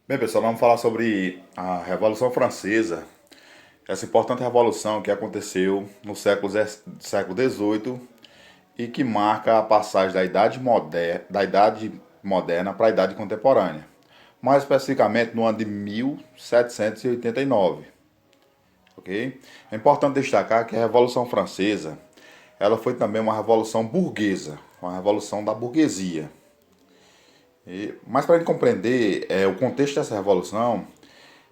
Bem, pessoal, vamos falar sobre a Revolução Francesa, essa importante revolução que aconteceu no século XVIII e que marca a passagem da idade moderna para a idade contemporânea, mais especificamente no ano de 1789. Ok? É importante destacar que a Revolução Francesa ela foi também uma revolução burguesa, uma revolução da burguesia. Mas para a gente compreender o contexto dessa revolução,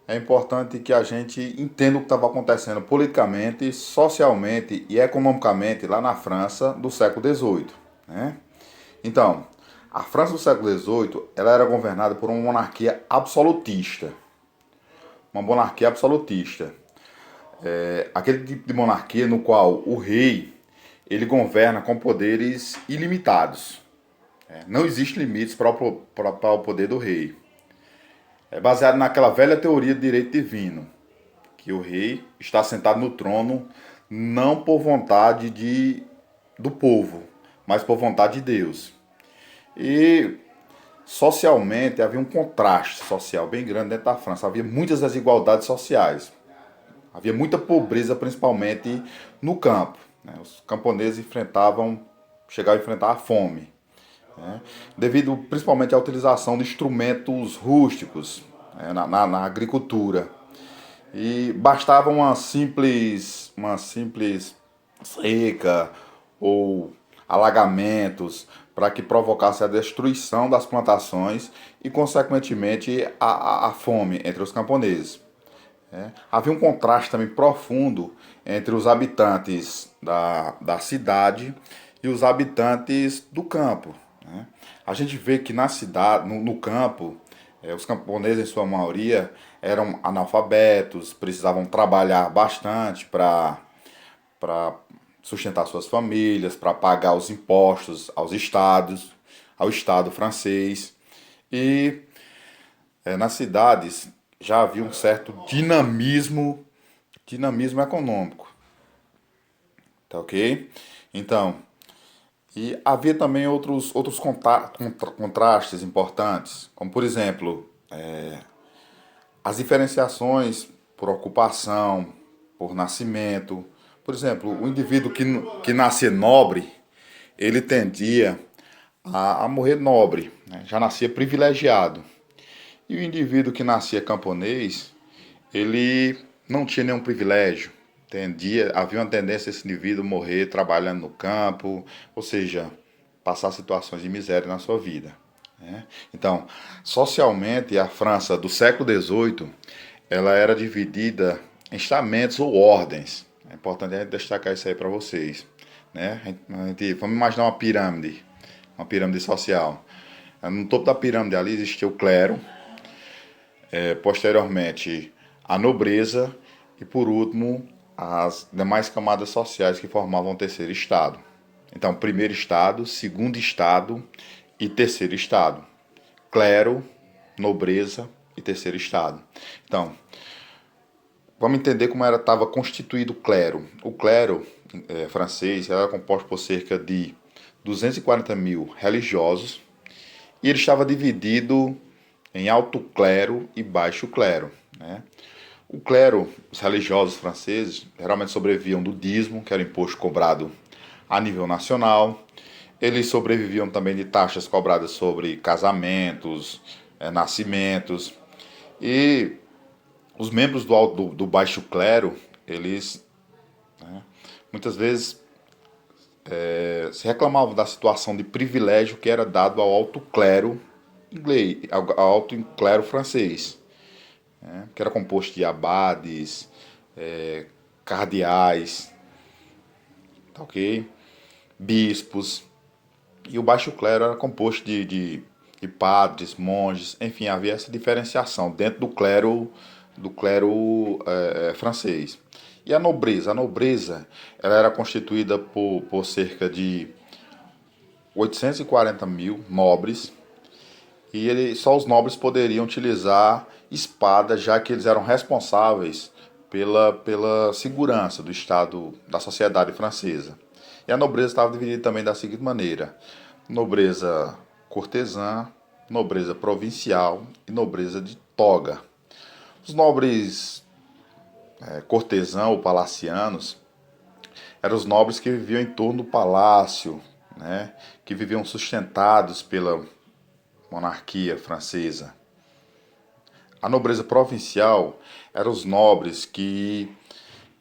é importante que a gente entenda o que estava acontecendo politicamente, socialmente e economicamente lá na França do século XVIII. Né? Então, a França do século XVIII ela era governada por uma monarquia absolutista. Uma monarquia absolutista. Aquele tipo de monarquia no qual o rei ele governa com poderes ilimitados. Não existe limites para o poder do rei. É baseado naquela velha teoria de direito divino, que o rei está sentado no trono não por vontade do povo, mas por vontade de Deus. E socialmente havia um contraste social bem grande dentro da França. Havia muitas desigualdades sociais. Havia muita pobreza, principalmente no campo. Né? Os camponeses chegavam a enfrentar a fome. Né? Devido principalmente à utilização de instrumentos rústicos na agricultura. E bastava uma simples seca ou alagamentos para que provocasse a destruição das plantações e, consequentemente, a fome entre os camponeses. Havia um contraste também profundo entre os habitantes da cidade e os habitantes do campo. Né? A gente vê que na cidade, no campo, os camponeses, em sua maioria, eram analfabetos, precisavam trabalhar bastante para sustentar suas famílias, para pagar os impostos ao Estado francês. E nas cidades já havia um certo dinamismo econômico, tá ok? Então, e havia também outros contrastes importantes, como por exemplo, as diferenciações por ocupação, por nascimento. Por exemplo, o indivíduo que nascia nobre, ele tendia a morrer nobre, né? Já nascia privilegiado. E o indivíduo que nascia camponês, ele não tinha nenhum privilégio. Havia uma tendência desse indivíduo morrer trabalhando no campo, ou seja, passar situações de miséria na sua vida. Né? Então, socialmente, a França do século XVIII, ela era dividida em estamentos ou ordens. É importante a gente destacar isso aí para vocês. Né? Vamos imaginar uma pirâmide social. No topo da pirâmide ali existia o clero, posteriormente a nobreza e por último as demais camadas sociais que formavam o terceiro estado. Então, primeiro estado, segundo estado e terceiro estado. Clero, nobreza e terceiro estado. Então, vamos entender como estava constituído o clero. O clero francês era composto por cerca de 240 mil religiosos e ele estava dividido em alto clero e baixo clero. Né? O clero, os religiosos franceses, geralmente sobreviviam do dízimo, que era o imposto cobrado a nível nacional. Eles sobreviviam também de taxas cobradas sobre casamentos, nascimentos. E os membros do baixo clero, eles muitas vezes se reclamavam da situação de privilégio que era dado ao alto clero inglês, ao alto clero francês, né? Que era composto de abades, cardeais, tá ok? Bispos. E o baixo clero era composto de padres, monges, enfim, havia essa diferenciação dentro do clero francês. E a nobreza ela era constituída por cerca de 840 mil nobres, e só os nobres poderiam utilizar espadas, já que eles eram responsáveis pela segurança do Estado, da sociedade francesa. E a nobreza estava dividida também da seguinte maneira: nobreza cortesã, nobreza provincial e nobreza de toga. Os nobres cortesãos ou palacianos eram os nobres que viviam em torno do palácio, né, que viviam sustentados pela monarquia francesa. A nobreza provincial eram os nobres que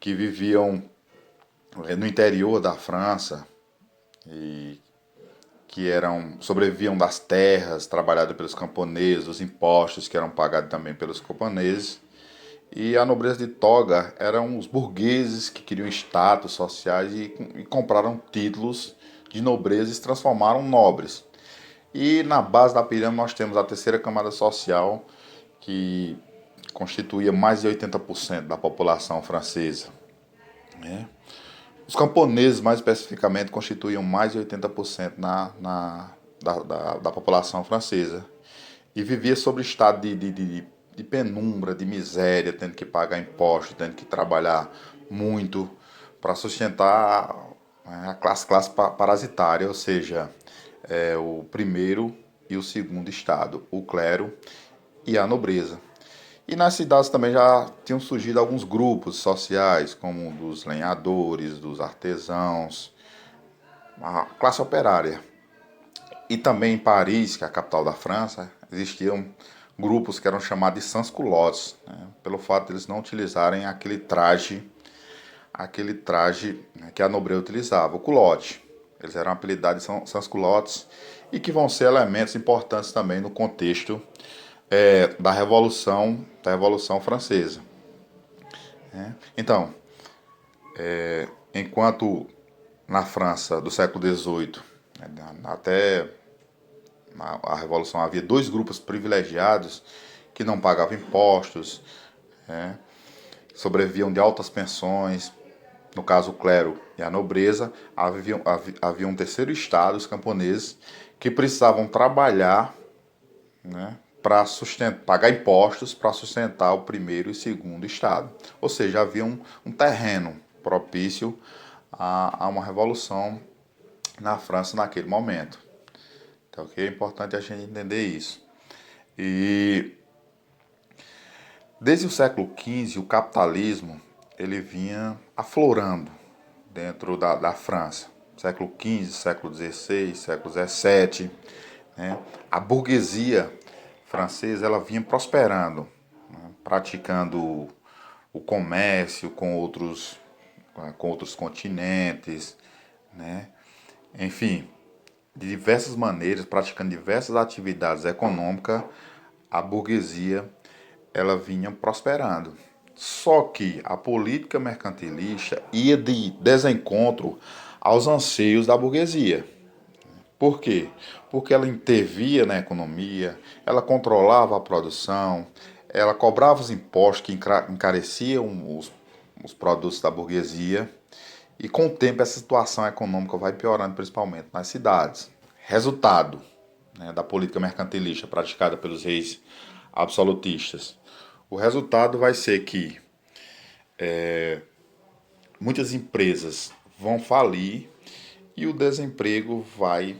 viviam no interior da França e que sobreviviam das terras trabalhadas pelos camponeses, dos impostos que eram pagados também pelos camponeses. E a nobreza de toga eram os burgueses que queriam status sociais e compraram títulos de nobreza e se transformaram nobres. E na base da pirâmide nós temos a terceira camada social, que constituía mais de 80% da população francesa, né? Os camponeses, mais especificamente, constituíam mais de 80% da população francesa. E vivia sob estado de penumbra, de miséria, tendo que pagar impostos, tendo que trabalhar muito para sustentar a classe parasitária, ou seja, o primeiro e o segundo estado, o clero e a nobreza. E nas cidades também já tinham surgido alguns grupos sociais, como dos lenhadores, dos artesãos, a classe operária. E também em Paris, que é a capital da França, existiam grupos que eram chamados de sans-culottes, né, pelo fato de eles não utilizarem aquele traje, né, que a nobreza utilizava, o culotte. Eles eram apelidados de sans-culottes e que vão ser elementos importantes também no contexto da Revolução Francesa, né? Então, enquanto na França do século XVIII, né, até a Revolução, havia dois grupos privilegiados que não pagavam impostos, né, sobreviviam de altas pensões, no caso o clero e a nobreza. Havia um terceiro estado, os camponeses, que precisavam trabalhar, né, para pagar impostos para sustentar o primeiro e segundo estado. Ou seja, havia um terreno propício a uma revolução na França naquele momento. Então, é importante a gente entender isso. E desde o século XV, o capitalismo ele vinha aflorando dentro da França. Século XV, século XVI, século XVII, né? A burguesia francesa ela vinha prosperando, né, praticando o comércio com outros continentes, né? Enfim, de diversas maneiras, praticando diversas atividades econômicas, a burguesia ela vinha prosperando. Só que a política mercantilista ia de desencontro aos anseios da burguesia. Por quê? Porque ela intervia na economia, ela controlava a produção, ela cobrava os impostos que encareciam os produtos da burguesia. E com o tempo essa situação econômica vai piorando, principalmente nas cidades. Resultado, né, da política mercantilista praticada pelos reis absolutistas. O resultado vai ser que muitas empresas vão falir e o desemprego vai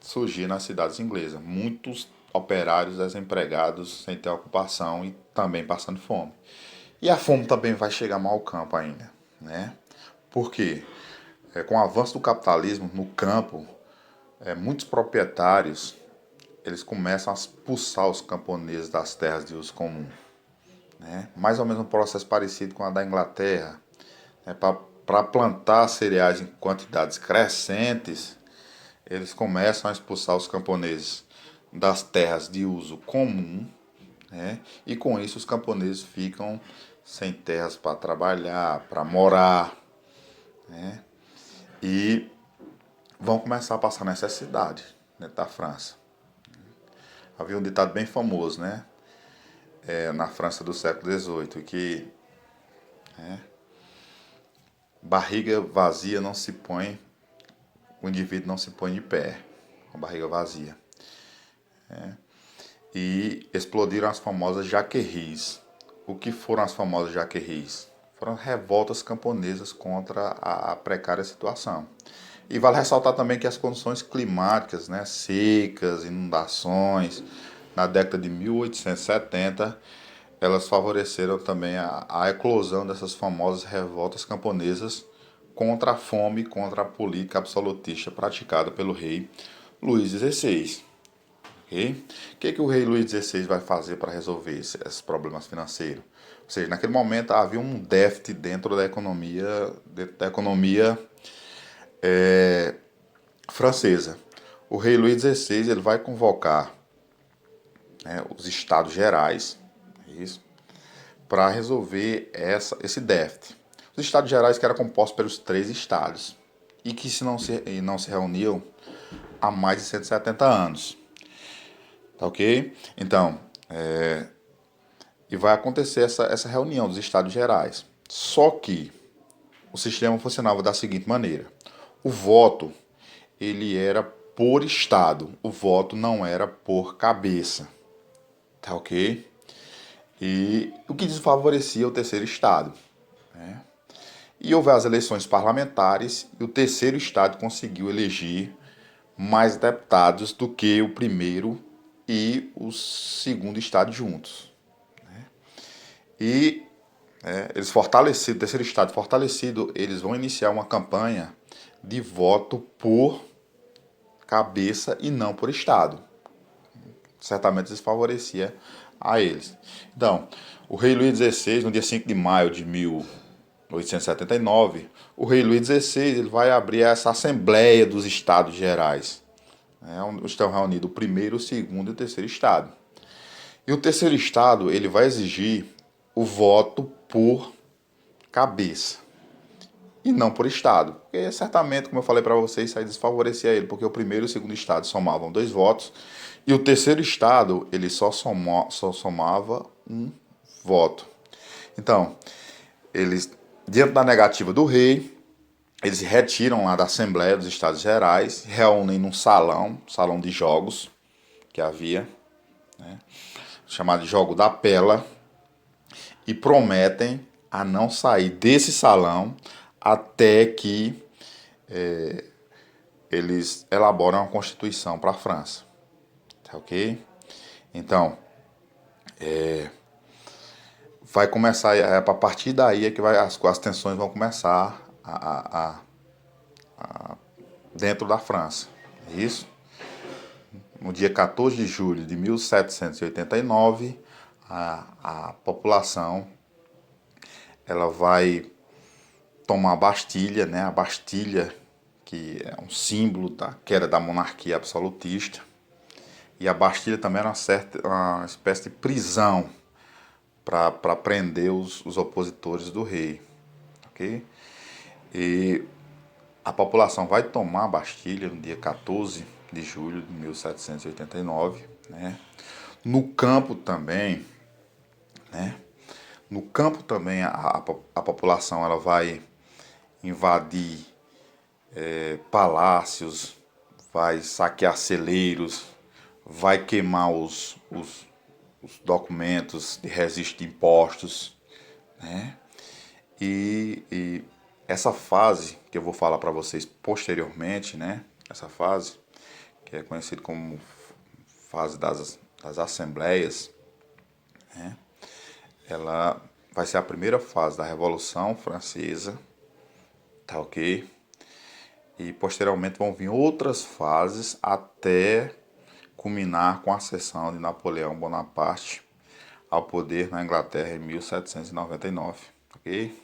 surgir nas cidades inglesas. Muitos operários desempregados sem ter ocupação e também passando fome. E a fome também vai chegar mal ao campo ainda, né? Por quê? Com o avanço do capitalismo no campo, muitos proprietários eles começam a expulsar os camponeses das terras de uso comum, né? Mais ou menos um processo parecido com a da Inglaterra, né? Para plantar cereais em quantidades crescentes, eles começam a expulsar os camponeses das terras de uso comum, né? E com isso os camponeses ficam sem terras para trabalhar, para morar, né? E vão começar a passar necessidade dentro da França. Havia um ditado bem famoso, né? Na França do século XVIII, que barriga vazia não se põe, o indivíduo não se põe de pé, com a barriga vazia. E explodiram as famosas jaqueries. O que foram as famosas jaqueries? Foram revoltas camponesas contra a precária situação. E vale ressaltar também que as condições climáticas, né, secas, inundações, na década de 1870, elas favoreceram também a eclosão dessas famosas revoltas camponesas contra a fome, contra a política absolutista praticada pelo rei Luís XVI. Okay? O que o rei Luís XVI vai fazer para resolver esses problemas financeiros? Ou seja, naquele momento havia um déficit dentro da economia francesa. O rei Luís XVI ele vai convocar, né, os estados gerais, isso, para resolver esse déficit. Os estados gerais que eram compostos pelos 3 estados e que não se reuniam há mais de 170 anos. Tá ok? Então, e vai acontecer essa reunião dos estados gerais. Só que o sistema funcionava da seguinte maneira: o voto ele era por estado, o voto não era por cabeça, tá ok? E o que desfavorecia o terceiro estado, né? E houve as eleições parlamentares e o terceiro estado conseguiu eleger mais deputados do que o primeiro e o segundo estado juntos. E eles fortalecidos, o terceiro estado fortalecido, eles vão iniciar uma campanha de voto por cabeça e não por estado. Certamente isso favorecia a eles. Então, o rei Luís XVI, no dia 5 de maio de 1879, o rei Luís XVI ele vai abrir essa Assembleia dos Estados Gerais, onde estão reunidos o primeiro, o segundo e o terceiro estado. E o terceiro estado ele vai exigir o voto por cabeça e não por estado. Porque certamente, como eu falei para vocês, isso aí desfavorecia ele, porque o primeiro e o segundo estado somavam 2 votos e o terceiro estado ele só somava um voto. Então, eles, diante da negativa do rei, eles se retiram lá da Assembleia dos Estados Gerais, reúnem num salão de jogos que havia, né, chamado de Jogo da Pela, e prometem a não sair desse salão até que eles elaboram uma constituição para a França. Tá ok? Então, vai começar, a partir daí é que as tensões vão começar dentro da França. Isso? No dia 14 de julho de 1789, a população ela vai tomar a Bastilha, né? A Bastilha, que é um símbolo da queda da monarquia absolutista. E a Bastilha também era uma espécie de prisão para prender os opositores do rei. Ok? E a população vai tomar a Bastilha no dia 14 de julho de 1789. Né? No campo também, né? No campo também a população ela vai invadir palácios, vai saquear celeiros, vai queimar os documentos de registro de impostos, né? E essa fase que eu vou falar para vocês posteriormente, né? Essa fase que é conhecida como fase das assembleias, né? Ela vai ser a primeira fase da Revolução Francesa, tá ok? E posteriormente vão vir outras fases até culminar com a ascensão de Napoleão Bonaparte ao poder na Inglaterra em 1799, ok?